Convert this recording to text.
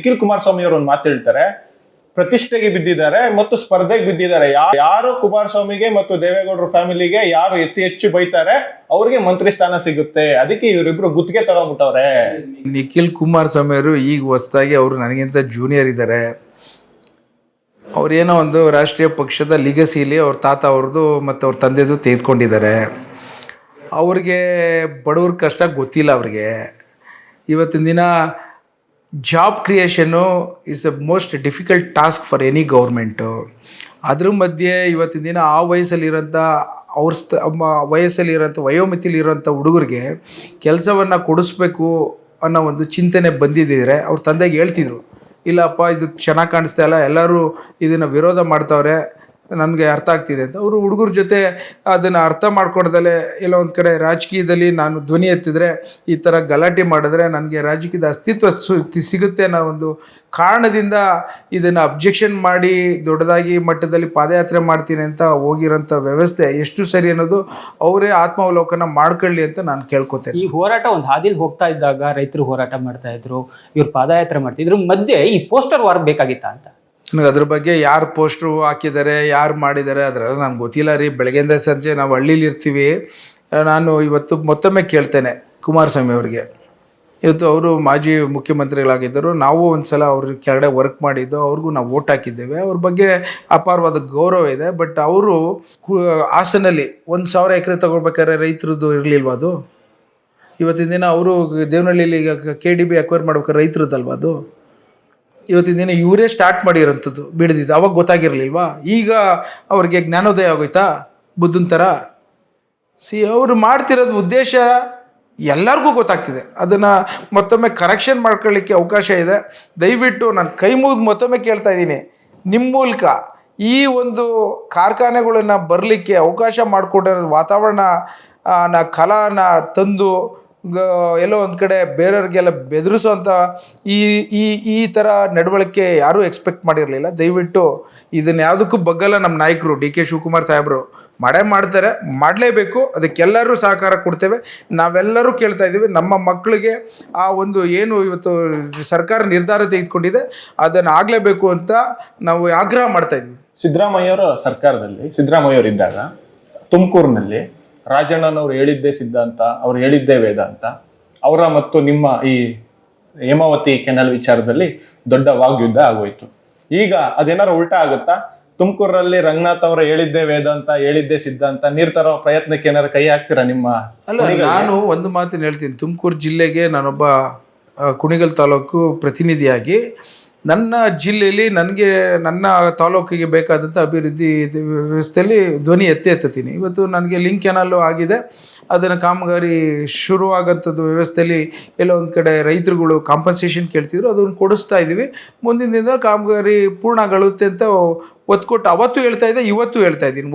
ನಿಖಿಲ್ ಕುಮಾರಸ್ವಾಮಿ ಅವರು ಒಂದು ಮಾತು ಹೇಳ್ತಾರೆ, ಪ್ರತಿಷ್ಠೆಗೆ ಬಿದ್ದಿದ್ದಾರೆ ಮತ್ತು ಸ್ಪರ್ಧೆಗೆ ಬಿದ್ದಿದ್ದಾರೆ. ಯಾರು ಕುಮಾರಸ್ವಾಮಿಗೆ ಮತ್ತು ದೇವೇಗೌಡರ ಫ್ಯಾಮಿಲಿಗೆ ಯಾರು ಹೆಚ್ಚು ಬೈತಾರೆ ಅವ್ರಿಗೆ ಮಂತ್ರಿ ಸ್ಥಾನ ಸಿಗುತ್ತೆ. ಅದಕ್ಕೆ ಇವರಿಬ್ರು ಗುತ್ತಿಗೆ ತಗೊಂಡ್ಬಿಟ್ಟವ್ರೆ. ನಿಖಿಲ್ ಕುಮಾರಸ್ವಾಮಿ ಅವರು ಈಗ ಹೊಸದಾಗಿ ಅವರು ನನಗಿಂತ ಜೂನಿಯರ್ ಇದ್ದಾರೆ. ಅವ್ರೇನೋ ಒಂದು ರಾಷ್ಟ್ರೀಯ ಪಕ್ಷದ ಲಿಗಸಿಲಿ ಅವ್ರ ತಾತ ಅವ್ರದ್ದು ಮತ್ತು ಅವ್ರ ತಂದೆದು ತೆಗೆದುಕೊಂಡಿದ್ದಾರೆ. ಅವ್ರಿಗೆ ಬಡವ್ರ ಕಷ್ಟ ಗೊತ್ತಿಲ್ಲ. ಅವ್ರಿಗೆ ಇವತ್ತಿನ ದಿನ job creation is a most difficult task for any government. ಅದ್ರ ಮಧ್ಯೆ ಇವತ್ತಿನ ದಿನ ಆ ವಯಸ್ಸಲ್ಲಿರೋಂಥ ವಯಸ್ಸಲ್ಲಿರೋಂಥ ವಯೋಮಿತಿಲಿರೋಂಥ ಹುಡುಗರಿಗೆ ಕೆಲಸವನ್ನು ಕೊಡಿಸ್ಬೇಕು ಅನ್ನೋ ಒಂದು ಚಿಂತನೆ ಬಂದಿದ್ದರೆ ಅವ್ರ ತಂದೆಗೆ ಹೇಳ್ತಿದ್ರು, ಇಲ್ಲಪ್ಪ ಇದು ಚೆನ್ನಾಗಿ ಕಾಣಿಸ್ತಾ ಇಲ್ಲ, ಎಲ್ಲರೂ ಇದನ್ನು ವಿರೋಧ ಮಾಡ್ತಾವ್ರೆ, ನನಗೆ ಅರ್ಥ ಆಗ್ತಿದೆ ಅಂತ. ಅವರು ಹುಡುಗರ ಜೊತೆ ಅದನ್ನು ಅರ್ಥ ಮಾಡ್ಕೊಡ್ದಲೆ ಎಲ್ಲ ಒಂದು ಕಡೆ ರಾಜಕೀಯದಲ್ಲಿ ನಾನು ಧ್ವನಿ ಎತ್ತಿದ್ರೆ, ಈ ಥರ ಗಲಾಟೆ ಮಾಡಿದ್ರೆ ನನಗೆ ರಾಜಕೀಯದ ಅಸ್ತಿತ್ವ ಸಿಗುತ್ತೆ ಅನ್ನೋ ಒಂದು ಕಾರಣದಿಂದ ಇದನ್ನು ಅಬ್ಜೆಕ್ಷನ್ ಮಾಡಿ ದೊಡ್ಡದಾಗಿ ಮಟ್ಟದಲ್ಲಿ ಪಾದಯಾತ್ರೆ ಮಾಡ್ತೀನಿ ಅಂತ ಹೋಗಿರೋಂಥ ವ್ಯವಸ್ಥೆ ಎಷ್ಟು ಸರಿ ಅನ್ನೋದು ಅವರೇ ಆತ್ಮಾವಲೋಕನ ಮಾಡ್ಕೊಳ್ಳಿ ಅಂತ ನಾನು ಕೇಳ್ಕೊತೇನೆ. ಈ ಹೋರಾಟ ಒಂದು ಹಾದಿಲಿ ಹೋಗ್ತಾ ಇದ್ದಾಗ ರೈತರು ಹೋರಾಟ ಮಾಡ್ತಾ ಇದ್ರು, ಇವ್ರು ಪಾದಯಾತ್ರೆ ಮಾಡ್ತಿದ್ರು, ಮಧ್ಯೆ ಈ ಪೋಸ್ಟರ್ ವಾರ್ ಬೇಕಾಗಿತ್ತ ಅಂತ. ನನಗೆ ಅದ್ರ ಬಗ್ಗೆ ಯಾರು ಪೋಸ್ಟ್ರು ಹಾಕಿದ್ದಾರೆ, ಯಾರು ಮಾಡಿದ್ದಾರೆ ಅದರೆಲ್ಲ ನನಗೆ ಗೊತ್ತಿಲ್ಲ ರೀ. ಬೆಳಗ್ಗೆಯಿಂದ ಸಂಜೆ ನಾವು ಹಳ್ಳೀಲಿ ಇರ್ತೀವಿ. ನಾನು ಇವತ್ತು ಮತ್ತೊಮ್ಮೆ ಕೇಳ್ತೇನೆ ಕುಮಾರಸ್ವಾಮಿ ಅವರಿಗೆ. ಇವತ್ತು ಅವರು ಮಾಜಿ ಮುಖ್ಯಮಂತ್ರಿಗಳಾಗಿದ್ದರು. ನಾವು ಒಂದು ಸಲ ಅವ್ರ ಕೆಳಗಡೆ ವರ್ಕ್ ಮಾಡಿದ್ದು, ಅವ್ರಿಗೂ ನಾವು ಓಟ್ ಹಾಕಿದ್ದೇವೆ. ಅವ್ರ ಬಗ್ಗೆ ಅಪಾರವಾದ ಗೌರವ ಇದೆ. ಬಟ್ ಅವರು ಹಾಸನಲ್ಲಿ 1,000 ಎಕರೆ ತಗೊಳ್ಬೇಕಾದ್ರೆ ರೈತರದ್ದು ಇರಲಿಲ್ವ ಅದು? ಇವತ್ತಿನ ದಿನ ಅವರು ದೇವನಹಳ್ಳಿಲಿ ಈಗ KDB ಅಕ್ವೈರ್ ಮಾಡ್ಬೇಕಾದ್ರೆ ರೈತರದ್ದಲ್ವ ಅದು? ಇವತ್ತಿನ ದಿನ ಇವರೇ ಸ್ಟಾರ್ಟ್ ಮಾಡಿರೋಂಥದ್ದು ಬಿಡದಿದ್ದು. ಅವಾಗ ಗೊತ್ತಾಗಿರಲಿಲ್ವಾ? ಈಗ ಅವ್ರಿಗೆ ಜ್ಞಾನೋದಯ ಆಗೋಯ್ತಾ ಬುದ್ಧನ ಥರ? ಅವರು ಮಾಡ್ತಿರೋದು ಉದ್ದೇಶ ಎಲ್ಲರಿಗೂ ಗೊತ್ತಾಗ್ತಿದೆ. ಅದನ್ನು ಮತ್ತೊಮ್ಮೆ ಕರೆಕ್ಷನ್ ಮಾಡ್ಕೊಳ್ಳಿಕ್ಕೆ ಅವಕಾಶ ಇದೆ. ದಯವಿಟ್ಟು ನಾನು ಕೈ ಮುಗಿದು ಮತ್ತೊಮ್ಮೆ ಕೇಳ್ತಾ ಇದ್ದೀನಿ, ನಿಮ್ಮ ಮೂಲಕ ಈ ಒಂದು ಕಾರ್ಖಾನೆಗಳನ್ನು ಬರಲಿಕ್ಕೆ ಅವಕಾಶ ಮಾಡಿಕೊಟ್ಟಿರೋ ವಾತಾವರಣ ಕಲಾನ ತಂದು ಎಲ್ಲೋ ಒಂದು ಕಡೆ ಬೇರೆಯವ್ರಿಗೆಲ್ಲ ಬೆದರಿಸೋಂಥ ಈ ಥರ ನಡವಳಿಕೆ ಯಾರೂ ಎಕ್ಸ್ಪೆಕ್ಟ್ ಮಾಡಿರಲಿಲ್ಲ. ದಯವಿಟ್ಟು ಇದನ್ನು ಯಾವುದಕ್ಕೂ ಬಗ್ಗಲ್ಲ ನಮ್ಮ ನಾಯಕರು DK ಶಿವಕುಮಾರ್ ಸಾಹೇಬರು. ಮಾಡ್ತಾರೆ, ಮಾಡಲೇಬೇಕು. ಅದಕ್ಕೆಲ್ಲರೂ ಸಹಕಾರ ಕೊಡ್ತೇವೆ. ನಾವೆಲ್ಲರೂ ಕೇಳ್ತಾ ಇದ್ದೀವಿ, ನಮ್ಮ ಮಕ್ಕಳಿಗೆ ಆ ಒಂದು ಏನು ಇವತ್ತು ಸರ್ಕಾರ ನಿರ್ಧಾರ ತೆಗೆದುಕೊಂಡಿದೆ ಅದನ್ನು ಆಗಲೇಬೇಕು ಅಂತ ನಾವು ಆಗ್ರಹ ಮಾಡ್ತಾ ಇದ್ವಿ. ಸಿದ್ದರಾಮಯ್ಯವರ ಸರ್ಕಾರದಲ್ಲಿ ಸಿದ್ದರಾಮಯ್ಯವರು ಇದ್ದಾಗ ತುಮಕೂರಿನಲ್ಲಿ ರಾಜಣ್ಣನವ್ರು ಹೇಳಿದ್ದೇ ಸಿದ್ಧಾಂತ, ಅವ್ರು ಹೇಳಿದ್ದೇ ವೇದಾಂತ. ಅವರ ಮತ್ತು ನಿಮ್ಮ ಈ ಹೇಮಾವತಿ ಕೆನಲ್ ವಿಚಾರದಲ್ಲಿ ದೊಡ್ಡ ವಾಗ್ಯುದ್ಧ ಆಗೋಯ್ತು. ಈಗ ಅದೇನಾರು ಉಲ್ಟಾ ಆಗುತ್ತಾ? ತುಮಕೂರಲ್ಲಿ ರಂಗನಾಥ್ ಅವರ ಹೇಳಿದ್ದೇ ವೇದಾಂತ, ಹೇಳಿದ್ದೇ ಸಿದ್ಧಾಂತ, ನೀರ್ ತರೋ ಪ್ರಯತ್ನಕ್ಕೆ ಏನಾರು ಕೈ ಹಾಕ್ತೀರಾ ನಿಮ್ಮ? ಅಲ್ಲ, ನಾನು ಒಂದು ಮಾತಿನ ಹೇಳ್ತೀನಿ. ತುಮಕೂರು ಜಿಲ್ಲೆಗೆ ನಾನೊಬ್ಬ ಕುಣಿಗಲ್ ತಾಲೂಕು ಪ್ರತಿನಿಧಿಯಾಗಿ ನನ್ನ ಜಿಲ್ಲೆಯಲ್ಲಿ ನನಗೆ ನನ್ನ ತಾಲೂಕಿಗೆ ಬೇಕಾದಂಥ ಅಭಿವೃದ್ಧಿ ವ್ಯವಸ್ಥೆಯಲ್ಲಿ ಧ್ವನಿ ಎತ್ತೀನಿ. ಇವತ್ತು ನನಗೆ ಲಿಂಕ್ ಕೆನಾಲು ಆಗಿದೆ. ಅದನ್ನು ಕಾಮಗಾರಿ ಶುರುವಾಗಂಥದ್ದು ವ್ಯವಸ್ಥೆಯಲ್ಲಿ ಎಲ್ಲೋ ಒಂದು ಕಡೆ ರೈತರುಗಳು ಕಾಂಪನ್ಸೇಷನ್ ಕೇಳ್ತಿದ್ರು, ಅದನ್ನು ಕೊಡಿಸ್ತಾ ಇದ್ದೀವಿ. ಮುಂದಿನ ದಿನ ಕಾಮಗಾರಿ ಪೂರ್ಣಗೊಳ್ಳುತ್ತೆ ಅಂತ ಒತ್ತು ಕೊಟ್ಟು ಅವತ್ತು ಹೇಳ್ತಾ ಇದ್ದೆ, ಇವತ್ತು ಹೇಳ್ತಾ ಇದ್ದೀನಿ.